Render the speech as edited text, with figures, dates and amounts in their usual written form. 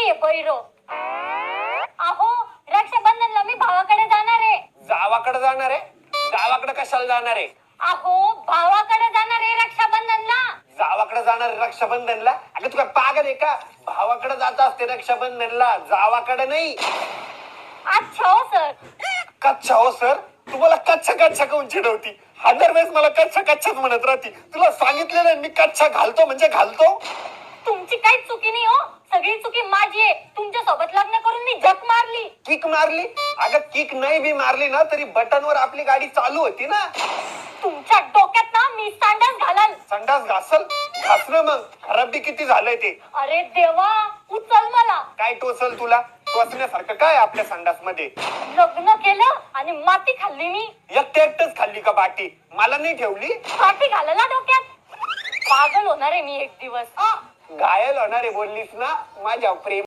नाहीये बैरो. अहो रक्षाबंधनला मी भावाकडे जाणार आहे. जावाकडे जाणार आहे? गावाकडे कशाला जाणार आहे? अहो भावाकडे जाणार आहे रक्षाबंधनला. जावाकडे जाणार आहे रक्षाबंधनला? अगं तू काय पागल आहे का? भावाकडे जात असते रक्षाबंधनला, जावाकडे नाही. अच्छा हो सर. कच्चा हो सर? तुम्हाला कच्चा कच्चा काऊन चिडवती? 1000 वेळेस मला कच्चा कच्चाच म्हणत राहती. तुला सांगितलेलं मी कच्चा घालतो म्हणजे घालतो. तुमची काहीच चुकी नाही हो, सगळी चुकी माझी आहे. तुमच्या सोबत लग्न करून मी झक मारली. किक मारली? अगं किक नाही बी मारली ना तरी बटनवर आपली गाडी चालू होती ना. तुमच्या डोक्यात ना मी संडास घालाल. संडास घासल? घासणं मग खराब बी किती झालंय ते. अरे देवा, उचल मला. काय टोचल तुला? टोचण्यासारखं काय आपल्या संडास मध्ये? लग्न केलं आणि माती खाल्ली मी. एकटच खाल्ली का बाटी? मला नाही ठेवली? माती घालायला डोक्यात. पागल होणार आहे मी एक दिवस. घायल होणारे बोललीस ना माझ्या प्रेम.